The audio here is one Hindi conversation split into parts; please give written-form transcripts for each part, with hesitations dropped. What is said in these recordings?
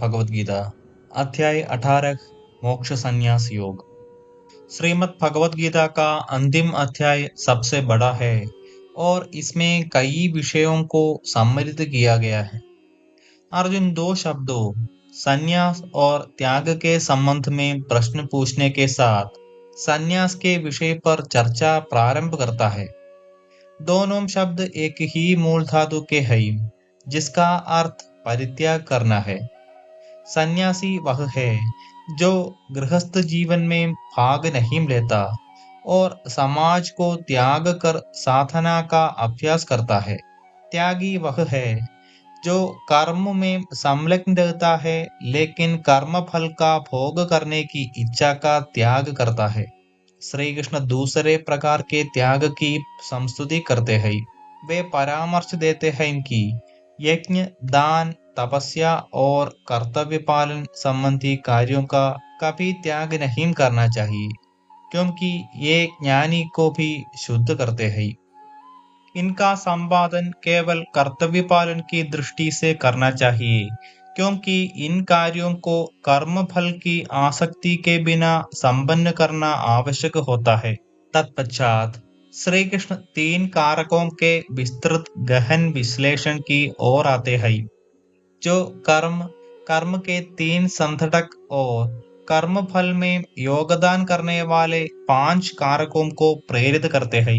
भगवत गीता अध्याय 18 मोक्ष संन्यास योग। श्रीमद् भगवत गीता का अंतिम अध्याय सबसे बड़ा है और इसमें कई विषयों को सम्मिलित किया गया है। अर्जुन दो शब्दों संन्यास और त्याग के संबंध में प्रश्न पूछने के साथ संन्यास के विषय पर चर्चा प्रारंभ करता है। दोनों शब्द एक ही मूल धातु के हैं, जिसका अर्थ परित्याग करना है। सन्यासी वह है जो गृहस्थ जीवन में भाग नहीं लेता और समाज को त्याग कर साधना का अभ्यास करता है। त्यागी वह है जो कर्म में संलग्न रहता है लेकिन कर्म फल का भोग करने की इच्छा का त्याग करता है। श्री कृष्ण दूसरे प्रकार के त्याग की संस्तुति करते हैं। वे परामर्श देते हैं कि यज्ञ, दान, तपस्या और कर्तव्य पालन संबंधी कार्यों का कभी त्याग नहीं करना चाहिए, क्योंकि ये ज्ञानी को भी शुद्ध करते हैं। इनका संपादन केवल कर्तव्य पालन की दृष्टि से करना चाहिए, क्योंकि इन कार्यों को कर्म फल की आसक्ति के बिना संपन्न करना आवश्यक होता है। तत्पश्चात श्री कृष्ण तीन कारकों के विस्तृत गहन विश्लेषण की ओर आते हैं, जो कर्म, कर्म के तीन संघटक और कर्म फल में योगदान करने वाले पांच कारकों को प्रेरित करते हैं।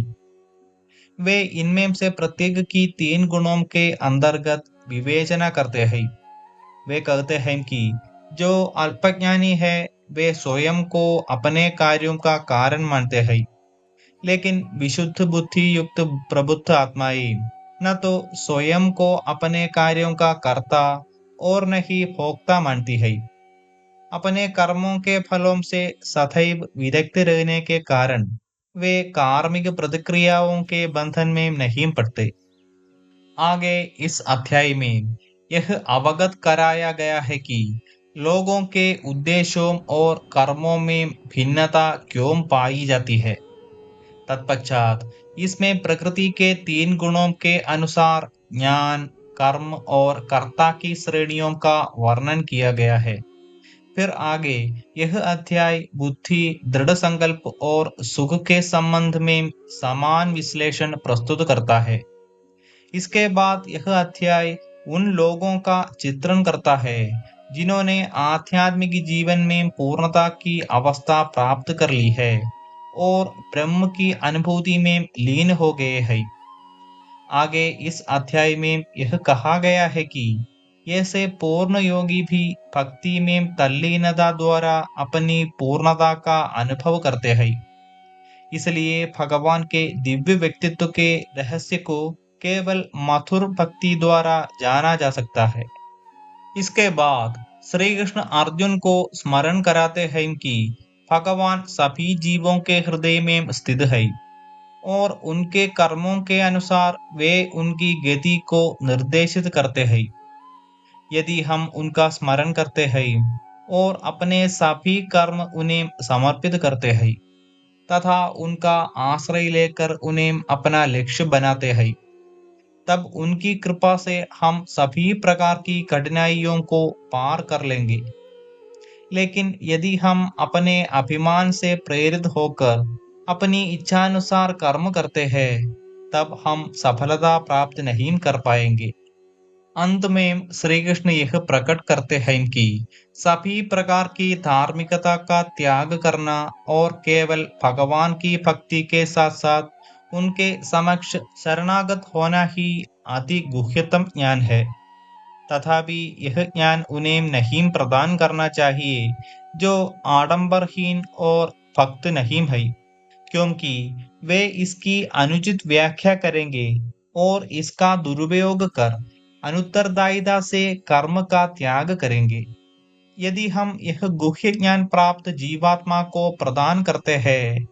वे इनमें से प्रत्येक की तीन गुणों के अंतर्गत विवेचना करते हैं। वे कहते हैं कि जो अल्पज्ञानी है वे स्वयं को अपने कार्यों का कारण मानते हैं, लेकिन विशुद्ध बुद्धि युक्त प्रबुद्ध आत्माएं न तो स्वयं को अपने कार्यों का कर्ता और न ही भोक्ता मानती है। अपने कर्मों के फलों से सदैव विरक्त रहने के कारण वे कार्मिक प्रतिक्रियाओं के बंधन में नहीं पड़ते। आगे इस अध्याय में यह अवगत कराया गया है कि लोगों के उद्देश्यों और कर्मों में भिन्नता क्यों पाई जाती है। तत्पश्चात इसमें प्रकृति के तीन गुणों के अनुसार ज्ञान, कर्म और कर्ता की श्रेणियों का वर्णन किया गया है। फिर आगे यह अध्याय बुद्धि, दृढ़ संकल्प और सुख के संबंध में समान विश्लेषण प्रस्तुत करता है। इसके बाद यह अध्याय उन लोगों का चित्रण करता है जिन्होंने आध्यात्मिक जीवन में पूर्णता की अवस्था प्राप्त कर ली है और ब्रह्म की अनुभूति में लीन हो गए हैं। आगे इस अध्याय में यह कहा गया है कि ऐसे पूर्ण योगी भी भक्ति में तल्लीनता द्वारा अपनी पूर्णता का अनुभव करते हैं। इसलिए भगवान के दिव्य व्यक्तित्व के रहस्य को केवल मधुर भक्ति द्वारा जाना जा सकता है। इसके बाद श्री कृष्ण अर्जुन को स्मरण कराते हैं कि भगवान सभी जीवों के हृदय में स्थित है और उनके कर्मों के अनुसार वे उनकी गति को निर्देशित करते हैं। यदि हम उनका स्मरण करते हैं और अपने सभी कर्म उन्हें समर्पित करते हैं तथा उनका आश्रय लेकर उन्हें अपना लक्ष्य बनाते हैं, तब उनकी कृपा से हम सभी प्रकार की कठिनाइयों को पार कर लेंगे। लेकिन यदि हम अपने अभिमान से प्रेरित होकर अपनी इच्छानुसार कर्म करते हैं, तब हम सफलता प्राप्त नहीं कर पाएंगे। अंत में श्री कृष्ण यह प्रकट करते हैं कि सभी प्रकार की धार्मिकता का त्याग करना और केवल भगवान की भक्ति के साथ साथ उनके समक्ष शरणागत होना ही अति गुह्यतम ज्ञान है। तथापि यह ज्ञान उन्हें नहीं प्रदान करना चाहिए जो आडंबरहीन और भक्त नहीं है, क्योंकि वे इसकी अनुचित व्याख्या करेंगे और इसका दुरुपयोग कर अनुत्तरदायिता से कर्म का त्याग करेंगे। यदि हम यह गुह्य ज्ञान प्राप्त जीवात्मा को प्रदान करते हैं,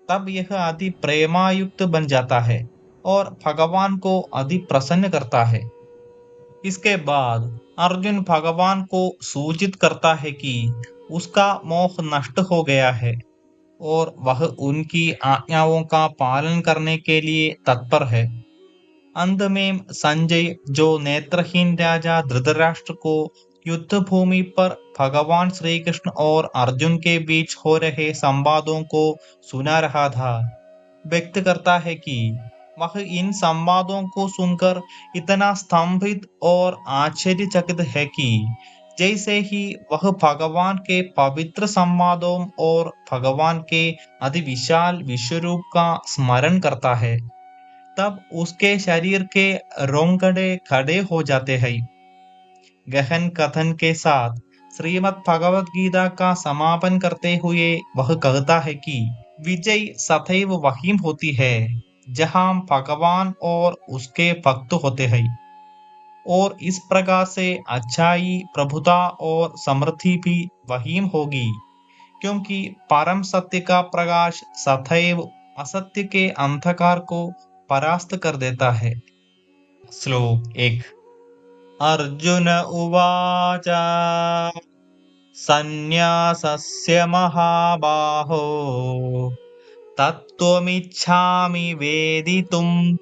तब यह अति प्रेमायुक्त बन जाता है और भगवान को अति प्रसन्न करता है। इसके बाद अर्जुन भगवान को सूचित करता है कि उसका मोह नष्ट हो गया है और वह उनकी आज्ञाओं का पालन करने के लिए तत्पर है। अंत में संजय, जो नेत्रहीन राजा धृतराष्ट्र को युद्ध भूमि पर भगवान श्री कृष्ण और अर्जुन के बीच हो रहे संवादों को सुना रहा था। व्यक्त करता है कि वह इन संवादों को सुनकर इतना स्तंभित और आश्चर्यचकित है कि जैसे ही वह भगवान के पवित्र संवादों और भगवान के अति विशाल विश्वरूप का स्मरण करता है, तब उसके शरीर के रोंगटे खड़े हो जाते हैं। गहन कथन के साथ श्रीमद् भगवत गीता का समापन करते हुए वह कहता है कि विजय सदैव वहीं होती है जहां भगवान और उसके भक्त होते हैं, और इस प्रकार से अच्छाई, प्रभुता और समृद्धि भी वहीं होगी, क्योंकि परम सत्य का प्रकाश सदैव असत्य के अंधकार को परास्त कर देता है। श्लोक 1। अर्जुन उवाच सन्न्यासस्य महाबाहो तत्त्वमिच्छामि वेदितुम्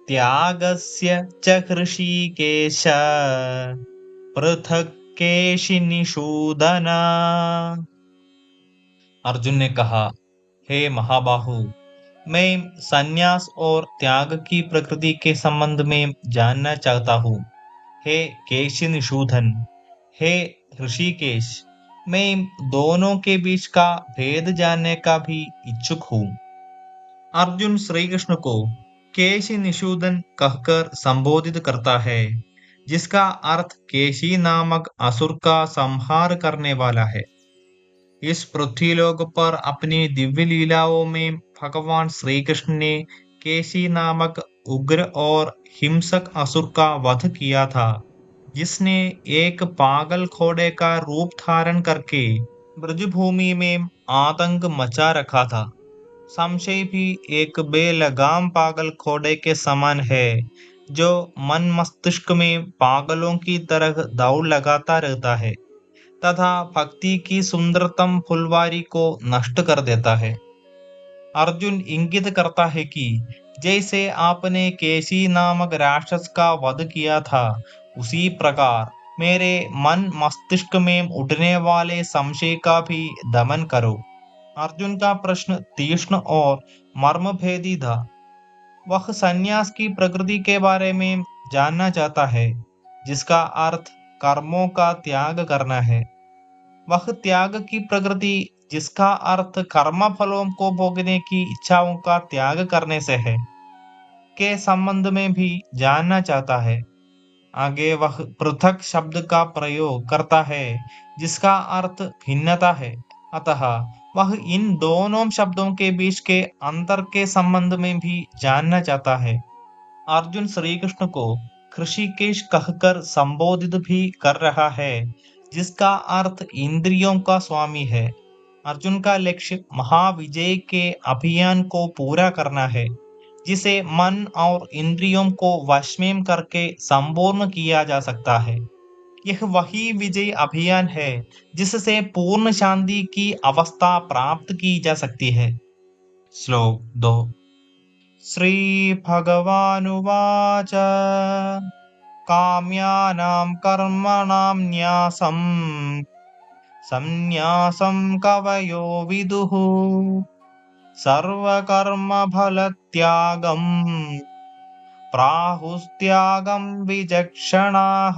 त्यागस्य च हृषीकेश पृथक् केशिनिषूदन। अर्जुन ने कहा, हे महाबाहु, मैं संन्यास और त्याग की प्रकृति के संबंध में जानना चाहता हूँ। हे केशिनिषूदन, हे ऋषिकेश, मैं दोनों के बीच का भेद जानने का भी इच्छुक हूँ। अर्जुन श्री कृष्ण को केशिनिषूदन कहकर संबोधित करता है, जिसका अर्थ केशी नामक असुर का संहार करने वाला है। इस पृथ्वीलोक पर अपनी दिव्य लीलाओं में भगवान श्री कृष्ण ने केशी नामक उग्र और हिंसक असुर का वध किया था, जिसने एक पागल घोड़े का रूप धारण करके ब्रजभूमि में आतंक मचा रखा था। संशय भी एक बेलगाम पागल घोड़े के समान है, जो मन मस्तिष्क में पागलों की तरह दौड़ लगाता रहता है तथा भक्ति की सुंदरतम फुलवारी को नष्ट कर देता है। अर्जुन इंगित करता है कि जैसे आपने केशी नामक राक्षस का वध किया था, उसी प्रकार मेरे मन मस्तिष्क में उठने वाले संशय का भी दमन करो। अर्जुन का प्रश्न तीक्ष्ण और मर्मभेदी था। वह सन्यास की प्रकृति के बारे में जानना चाहता है, जिसका अर्थ कर्मों का त्याग करना है। वह त्याग की प्रकृति, जिसका अर्थ कर्म फलों को भोगने की इच्छाओं का त्याग करने से है, के संबंध में भी जानना चाहता है। आगे वह पृथक शब्द का प्रयोग करता है, जिसका अर्थ भिन्नता है। अतः वह इन दोनों शब्दों के बीच के अंतर के संबंध में भी जानना चाहता है। अर्जुन श्री कृष्ण को ऋषिकेश कहकर संबोधित भी कर रहा है, जिसका अर्थ इंद्रियों का स्वामी है। अर्जुन का लक्ष्य महाविजय के अभियान को पूरा करना है, जिसे मन और इंद्रियों को वश में करके संपूर्ण किया जा सकता है। यह वही विजय अभियान है जिससे पूर्ण शांति की अवस्था प्राप्त की जा सकती है। श्लोक 2। श्री भगवानुवाच काम्यानां कर्मणां न्यासं संन्यासं कवयो विदुः सर्वकर्मफलत्यागं प्राहुस्त्यागं विचक्षणाः।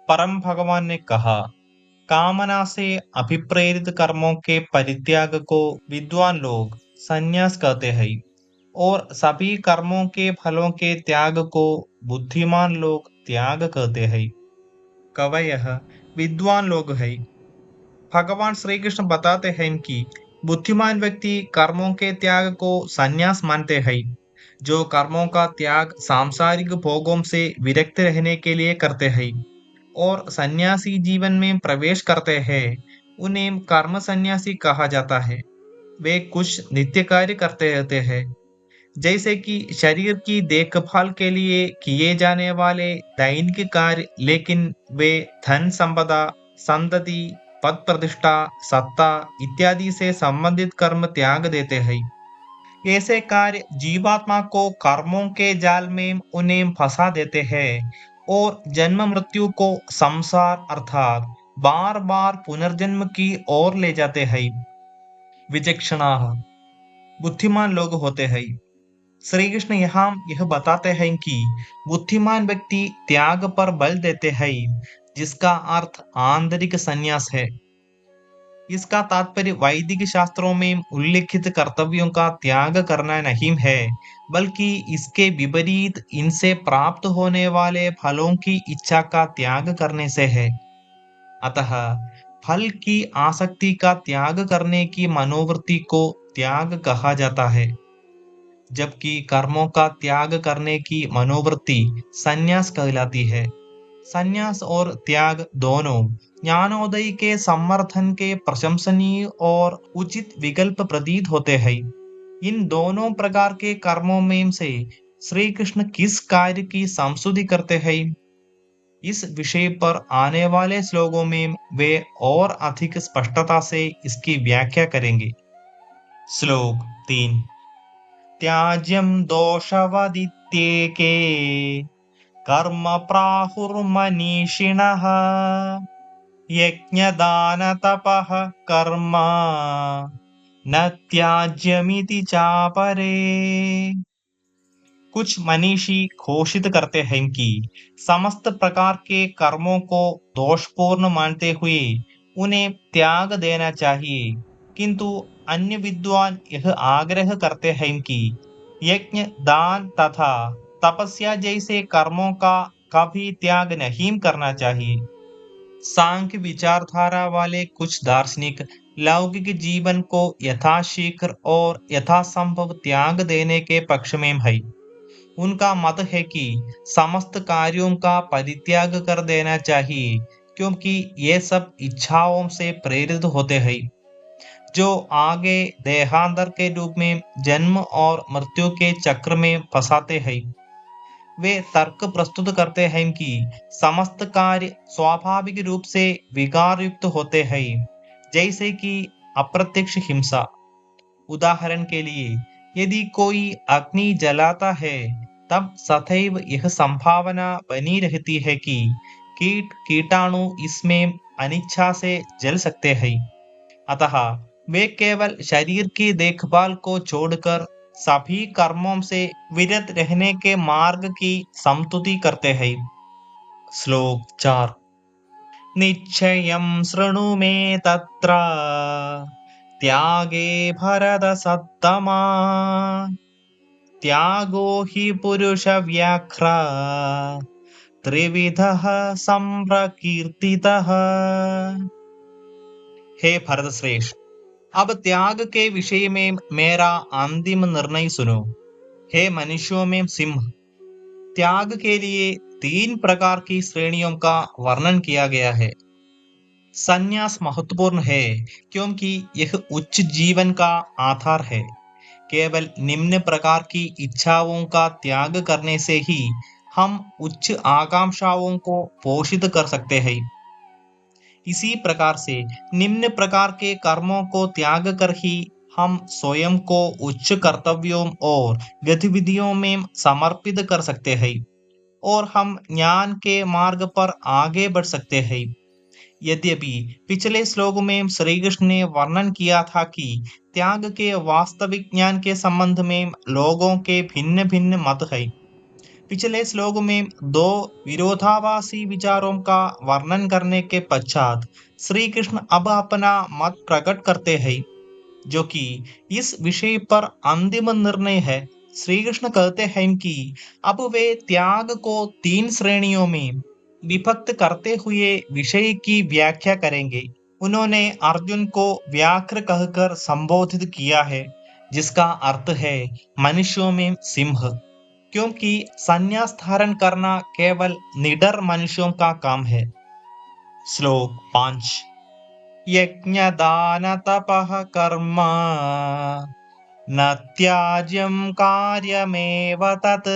परम भगवान ने कहा, कामना से अभिप्रेरित कर्मों के परित्याग को विद्वान लोग संन्यास कहते हैं, और सभी कर्मों के फलों के त्याग को बुद्धिमान लोग त्याग कहते हैं। कवयः विद्वान लोग हैं। भगवान श्री कृष्ण बताते हैं कि बुद्धिमान व्यक्ति कर्मों के त्याग को संन्यास मानते हैं। जो कर्मों का त्याग सांसारिक भोगों से विरक्त रहने के लिए करते हैं और सन्यासी जीवन में प्रवेश करते हैं, उन्हें कर्म सन्यासी कहा जाता है। वे कुछ नित्य कार्य करते रहते हैं, जैसे कि शरीर की देखभाल के लिए किए जाने वाले दैनिक कार्य, लेकिन वे धन संपदा, संतति, पद प्रतिष्ठा, सत्ता इत्यादि से संबंधित कर्म त्याग देते हैं। ऐसे कार्य जीवात्मा को कर्मों के जाल में उन्हें फंसा देते हैं और जन्म मृत्यु को संसार अर्थात बार बार पुनर्जन्म की ओर ले जाते हैं। विचक्षणा बुद्धिमान लोग होते हैं। श्री कृष्ण यहाँ यह बताते हैं कि बुद्धिमान व्यक्ति त्याग पर बल देते हैं, जिसका अर्थ आंतरिक संन्यास है। इसका तात्पर्य वैदिक शास्त्रों में उल्लिखित कर्तव्यों का त्याग करना नहीं है, बल्कि इसके विपरीत इनसे प्राप्त होने वाले फलों की इच्छा का त्याग करने से है। अतः फल की आसक्ति का त्याग करने की मनोवृत्ति को त्याग कहा जाता है, जबकि कर्मों का त्याग करने की मनोवृत्ति संन्यास कहलाती है। संन्यास और त्याग दोनों ज्ञानोदय के समर्थन के प्रशंसनीय और उचित विकल्प प्रतीत होते हैं। इन दोनों प्रकार के कर्मों में से श्री कृष्ण किस कार्य की संस्तुति करते हैं, इस विषय पर आने वाले श्लोकों में वे और अधिक स्पष्टता से इसकी व्याख्या करेंगे। श्लोक 3 त्याज्यं दोषवदित्येके कर्म प्राहुर्मनीषिणः यज्ञदानतपः कर्म न त्याज्यमिति चापरे। कुछ मनीषी घोषित करते हैं कि समस्त प्रकार के कर्मों को दोषपूर्ण मानते हुए उन्हें त्याग देना चाहिए, किंतु अन्य विद्वान यह आग्रह करते हैं कि यज्ञ, दान तथा तपस्या जैसे कर्मों का कभी त्याग नहीं करना चाहिए। सांख्य विचारधारा वाले कुछ दार्शनिक लौकिक जीवन को यथाशीघ्र और यथासंभव त्याग देने के पक्ष में है। उनका मत है कि समस्त कार्यों का परित्याग कर देना चाहिए, क्योंकि ये सब इच्छाओं से प्रेरित होते हैं, जो आगे देहांतर के रूप में जन्म और मृत्यु के चक्र में फंसाते हैं। वे तर्क प्रस्तुत करते हैं कि समस्त कार्य स्वाभाविक रूप से विकार युक्त होते हैं, जैसे कि अप्रत्यक्ष हिंसा। उदाहरण के लिए, यदि कोई अग्नि जलाता है, तब सदैव यह संभावना बनी रहती है कि कीट कीटाणु इसमें अनिच्छा से जल सकते हैं। अतः वे केवल शरीर की देखभाल को छोड़कर सभी कर्मों से विरत रहने के मार्ग की समतुति करते हैं। श्लोक 4 निश्चयं शृणु मे तत्र त्यागे भरतसत्तमा त्यागो हि पुरुषव्याघ्र त्रिविधः संप्रकीर्तितः। हे भरत श्रेष्ठ, अब त्याग के विषय में मेरा अंतिम निर्णय सुनो। हे मनुष्यों में सिंह, त्याग के लिए 3 प्रकार की श्रेणियों का वर्णन किया गया है। संन्यास महत्वपूर्ण है, क्योंकि यह उच्च जीवन का आधार है। केवल निम्न प्रकार की इच्छाओं का त्याग करने से ही हम उच्च आकांक्षाओं को पोषित कर सकते हैं। इसी प्रकार से निम्न प्रकार के कर्मों को त्याग कर ही हम स्वयं को उच्च कर्तव्यों और गतिविधियों में समर्पित कर सकते हैं और हम ज्ञान के मार्ग पर आगे बढ़ सकते हैं। यद्यपि पिछले श्लोक में श्री कृष्ण ने वर्णन किया था कि त्याग के वास्तविक ज्ञान के संबंध में लोगों के भिन्न भिन्न मत है। पिछले श्लोक में 2 विरोधाभासी विचारों का वर्णन करने के पश्चात श्री कृष्ण अब अपना मत प्रकट करते हैं, जो कि इस विषय पर अंतिम निर्णय है। श्री कृष्ण कहते हैं कि अब वे त्याग को 3 श्रेणियों में विभक्त करते हुए विषय की व्याख्या करेंगे। उन्होंने अर्जुन को व्याघ्र कहकर संबोधित किया है, जिसका अर्थ है मनुष्यों में सिंह, क्योंकि संन्यास धारण करना केवल निडर मनुष्यों का काम है। श्लोक 5 यज्ञदान तपः कर्म न त्याज्यं कार्यमेव तत्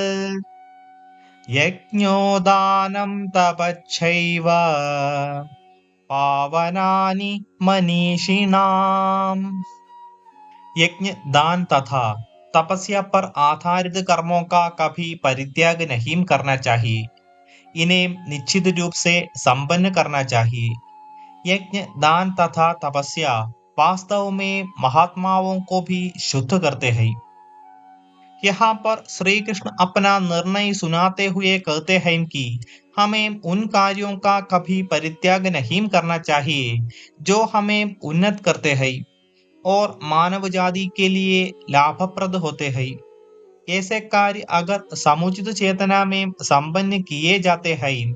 यज्ञोदानं तपश्चैव पावनानि मनीषिणाम्। यज्ञ, दान तथा तपस्या पर आधारित कर्मों का कभी परित्याग नहीं करना चाहिए। इन्हें निश्चित रूप से संपन्न करना चाहिए। यज्ञ, दान तथा तपस्या वास्तव में महात्माओं को भी शुद्ध करते हैं। यहाँ पर श्री कृष्ण अपना निर्णय सुनाते हुए कहते हैं कि हमें उन कार्यों का कभी परित्याग नहीं करना चाहिए जो हमें उन्नत करते हैं और मानव जाति के लिए लाभप्रद होते हैं। ऐसे कार्य अगर समुचित चेतना में संपन्न किए जाते हैं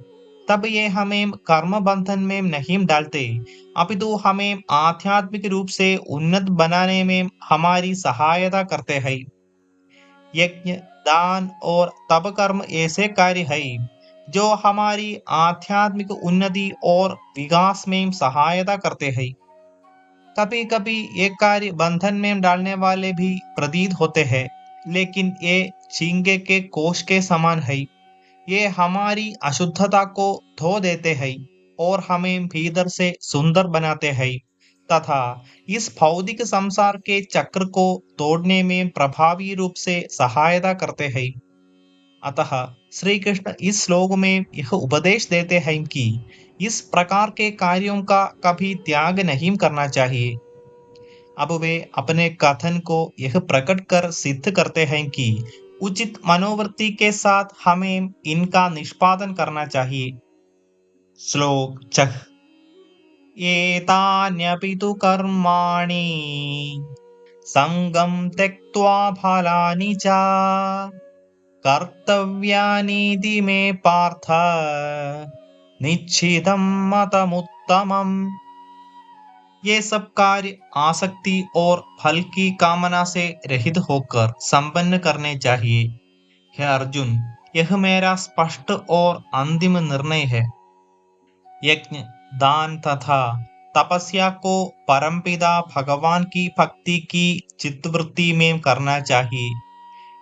तब ये हमें कर्म बंधन में नहीं डालते, अपितु हमें आध्यात्मिक रूप से उन्नत बनाने में हमारी सहायता करते हैं। यज्ञ, दान और तप कर्म ऐसे कार्य हैं जो हमारी आध्यात्मिक उन्नति और विकास में सहायता करते हैं। कभी कभी ये कार्य बंधन में डालने वाले भी प्रतीत होते हैं, लेकिन ये झींगे के कोश के समान है। ये हमारी अशुद्धता को धो देते हैं और हमें भीतर से सुंदर बनाते हैं तथा इस भौतिक संसार के चक्र को तोड़ने में प्रभावी रूप से सहायता करते हैं। अतः श्री कृष्ण इस श्लोक में यह उपदेश देते हैं कि इस प्रकार के कार्यों का कभी त्याग नहीं करना चाहिए। अब वे अपने कथन को यह प्रकट कर सिद्ध करते हैं कि उचित मनोवृत्ति के साथ हमें इनका निष्पादन करना चाहिए। श्लोक 6। एतान्यपि तु कर्माणि संगं त्यक्त्वा फलानि च कर्तव्यानीति मे पार्थ निश्चितं मतमुत्तमम्। ये सब कार्य आसक्ति और फल की कामना से रहित होकर संपन्न करने चाहिए। हे अर्जुन, यह मेरा स्पष्ट और अंतिम निर्णय है। यज्ञ, दान तथा तपस्या को परमपिता भगवान की भक्ति की चित्तवृत्ति में करना चाहिए।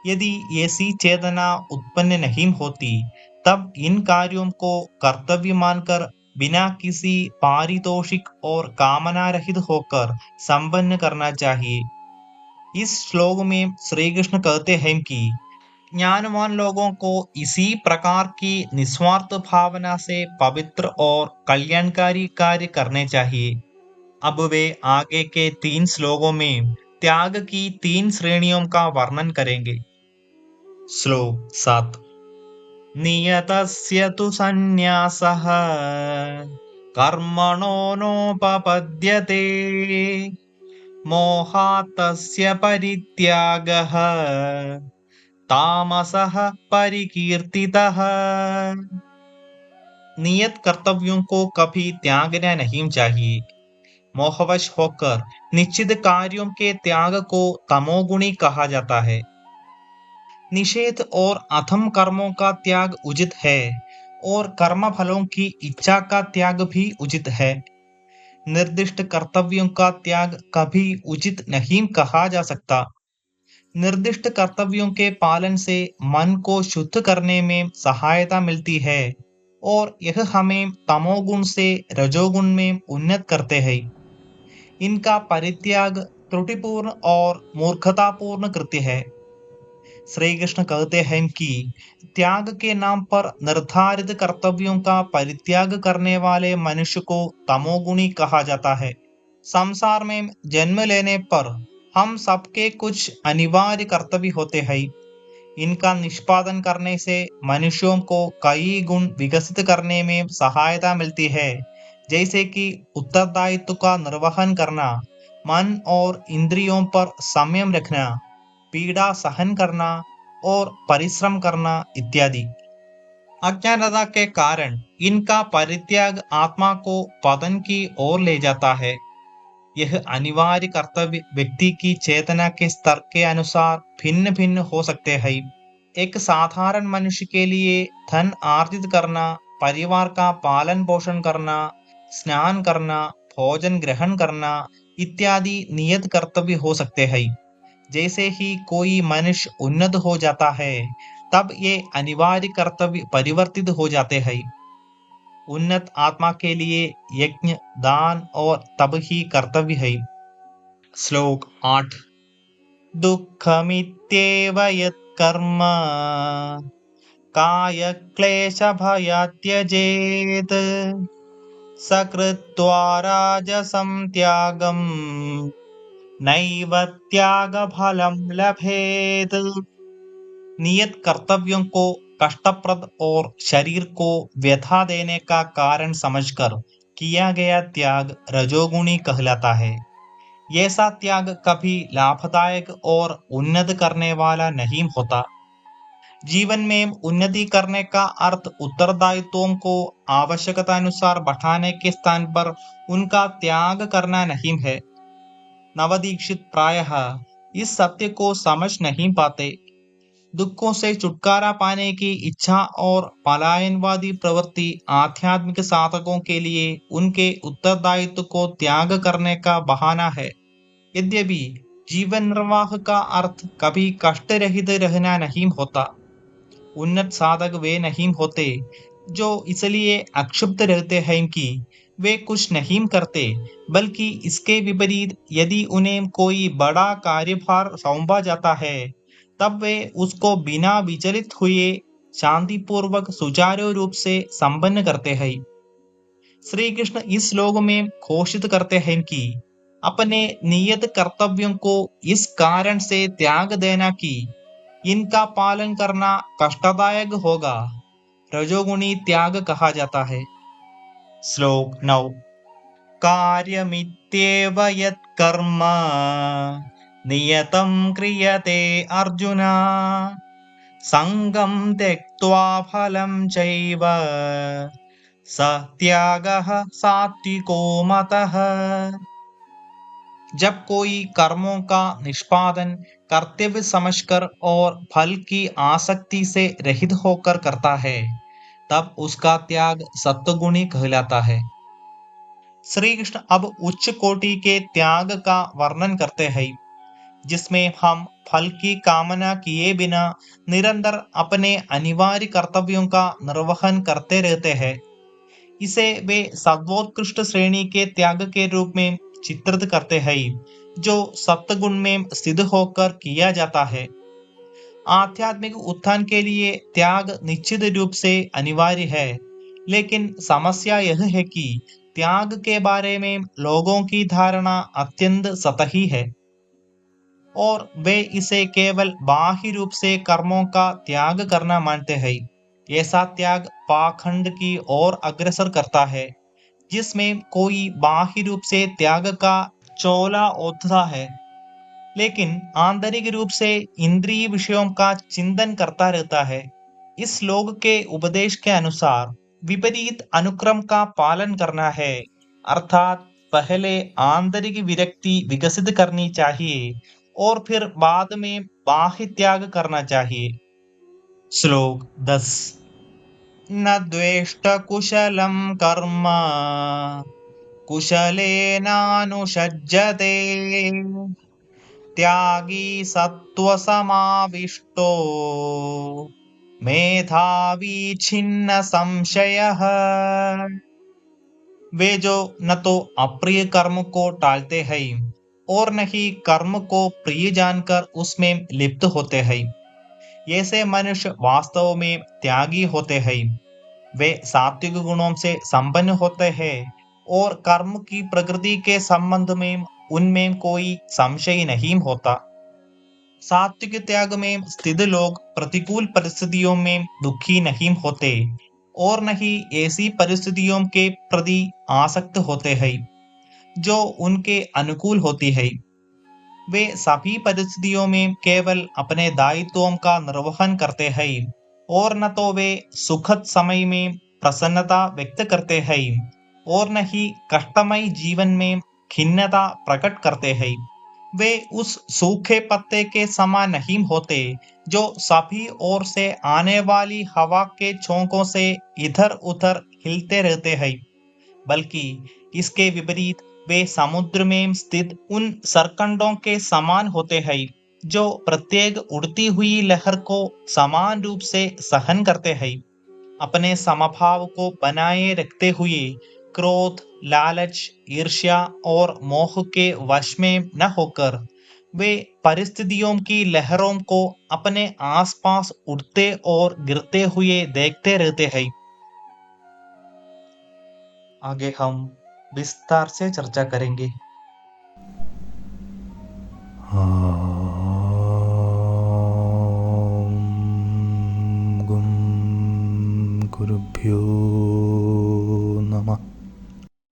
यदि ऐसी चेतना उत्पन्न नहीं होती तब इन कार्यों को कर्तव्य मानकर बिना किसी पारितोषिक और कामना रहित होकर संपन्न करना चाहिए। इस श्लोक में श्री कृष्ण कहते हैं कि ज्ञानवान लोगों को इसी प्रकार की निस्वार्थ भावना से पवित्र और कल्याणकारी कार्य करने चाहिए। अब वे आगे के 3 श्लोकों में त्याग की 3 श्रेणियों का वर्णन करेंगे। श्लोक 7। नियतस्य तु संन्यासः कर्मणो नोपपद्यते मोहात् तस्य परित्यागः तामसः परिकीर्तितः। नियत कर्तव्यों को कभी त्यागना नहीं चाहिए। मोहवश होकर निश्चित कार्यों के त्याग को तमोगुणी कहा जाता है। निषेध और अधम कर्मों का त्याग उचित है और कर्म फलों की इच्छा का त्याग भी उचित है। निर्दिष्ट कर्तव्यों का त्याग कभी उचित नहीं कहा जा सकता। निर्दिष्ट कर्तव्यों के पालन से मन को शुद्ध करने में सहायता मिलती है और यह हमें तमोगुण से रजोगुण में उन्नत करते हैं। इनका परित्याग त्रुटिपूर्ण और मूर्खतापूर्ण कृत्य है। श्री कृष्ण कहते हैं कि त्याग के नाम पर निर्धारित कर्तव्यों का परित्याग करने वाले मनुष्य को तमोगुणी कहा जाता है। संसार में जन्म लेने पर हम सबके कुछ अनिवार्य कर्तव्य होते हैं। इनका निष्पादन करने से मनुष्यों को कई गुण विकसित करने में सहायता मिलती है, जैसे कि उत्तरदायित्व का निर्वहन करना, मन और इंद्रियों पर संयम रखना, पीड़ा सहन करना और परिश्रम करना इत्यादि। अज्ञानता के कारण इनका परित्याग आत्मा को पतन की ओर ले जाता है। यह अनिवार्य कर्तव्य व्यक्ति की चेतना के स्तर के अनुसार भिन्न भिन्न हो सकते हैं। एक साधारण मनुष्य के लिए धन आर्जित करना, परिवार का पालन पोषण करना, स्नान करना, भोजन ग्रहण करना इत्यादि नियत कर्तव्य हो सकते हैं। जैसे ही कोई मनुष्य उन्नत हो जाता है तब ये अनिवार्य कर्तव्य परिवर्तित हो जाते हैं। उन्नत आत्मा के लिए यज्ञ, दान और तप ही कर्तव्य है। श्लोक 8। दुःखमित्येव यत्कर्म काय क्लेश भया त्यजेत सकृत्वा राजसं त्यागं नैव त्याग फलं लभेत। नियत कर्तव्यों को कष्टप्रद और शरीर को व्यथा देने का कारण समझकर किया गया त्याग रजोगुणी कहलाता है। ऐसा त्याग कभी लाभदायक और उन्नत करने वाला नहीं होता। जीवन में उन्नति करने का अर्थ उत्तरदायित्वों को आवश्यकता अनुसार बढ़ाने के स्थान पर उनका त्याग करना नहीं है। नवदीक्षित प्रायः इस सत्य को समझ नहीं पाते। दुखों से छुटकारा पाने की इच्छा और पलायनवादी प्रवृत्ति आध्यात्मिक साधकों के लिए उनके उत्तरदायित्व को त्याग करने का बहाना है। यद्यपि जीवन निर्वाह का अर्थ कभी कष्ट रहित रहना नहीं होता। उन्नत साधक वे नहीं होते जो इसलिए अक्षुब्ध रहते हैं कि वे कुछ नहीं करते, बल्कि इसके विपरीत यदि उन्हें कोई बड़ा कार्यभार सौंपा जाता है तब वे उसको बिना विचलित हुए शांतिपूर्वक सुचारू रूप से संपन्न करते हैं। श्री कृष्ण इस श्लोक में घोषित करते हैं कि अपने नियत कर्तव्यों को इस कारण से त्याग देना कि इनका पालन करना कष्टदायक होगा, रजोगुणी त्याग कहा जाता है। श्लोक 9 कार्यमित्येव यत्कर्म नियतं क्रियते अर्जुन संगं त्यक्त्वा फलं चैव स त्यागः सात्विको मतः। जब कोई कर्मों का निष्पादन कर्तव्य समझकर और फल की आसक्ति से रहित होकर करता है तब उसका त्याग सत्वगुणी कहलाता है। श्री कृष्ण अब उच्च कोटि के त्याग का वर्णन करते हैं जिसमें हम फल की कामना किए बिना निरंतर अपने अनिवार्य कर्तव्यों का निर्वहन करते रहते हैं। इसे वे सर्वोत्कृष्ट श्रेणी के त्याग के रूप में चित्रित करते हैं जो सत्वगुण में सिद्ध होकर किया जाता है। आध्यात्मिक उत्थान के लिए त्याग निश्चित रूप से अनिवार्य है, लेकिन समस्या यह है कि त्याग के बारे में लोगों की धारणा अत्यंत सतही है और वे इसे केवल बाह्य रूप से कर्मों का त्याग करना मानते हैं। ऐसा त्याग पाखंड की ओर अग्रसर करता है जिसमें कोई बाह्य रूप से त्याग का चोला ओढ़ता है लेकिन आंतरिक रूप से इंद्रिय विषयों का चिंतन करता रहता है। इस श्लोक के उपदेश के अनुसार विपरीत अनुक्रम का पालन करना है, अर्थात पहले आंतरिक विरक्ति विकसित करनी चाहिए और फिर बाद में बाह्य त्याग करना चाहिए। श्लोक 10 न द्वेष्ट कुशलं कर्म कुशलेनानुषज्यते त्यागी सत्त्वसमाविष्टो मेधावी छिन्न संशयः। वे जो न तो अप्रिय कर्म को टालते हैं और न ही कर्म को प्रिय जानकर उसमें लिप्त होते हैं, ऐसे मनुष्य वास्तव में त्यागी होते हैं। वे सात्विक गुणों से संपन्न होते हैं और कर्म की प्रकृति के संबंध में उनमें कोई संशय नहीं होता। सात्विक त्याग में स्थित लोग प्रतिकूल परिस्थितियों में दुखी नहीं होते और न ही ऐसी परिस्थितियों के प्रति आसक्त होते हैं जो उनके अनुकूल होती है। वे सभी परिस्थितियों में केवल अपने दायित्वों का निर्वहन करते हैं और न तो वे सुखद समय में प्रसन्नता व्यक्त करते हैं और न ही कष्टमय जीवन में खिन्नता प्रकट करते हैं। वे उस सूखे पत्ते के समान नहीं होते जो सभी ओर से आने वाली हवा के झोंकों से इधर उधर हिलते रहते हैं, बल्कि इसके विपरीत वे समुद्र में स्थित उन सरकंडों के समान होते हैं जो प्रत्येक उड़ती हुई लहर को समान रूप से सहन करते हैं। अपने समभाव को बनाए रखते हुए क्रोध, लालच, ईर्ष्या और मोह के वश में न होकर वे परिस्थितियों की लहरों को अपने आसपास उड़ते और गिरते हुए देखते रहते हैं। आगे हम विस्तार से चर्चा करेंगे। ॐ गुं गुरुभ्यो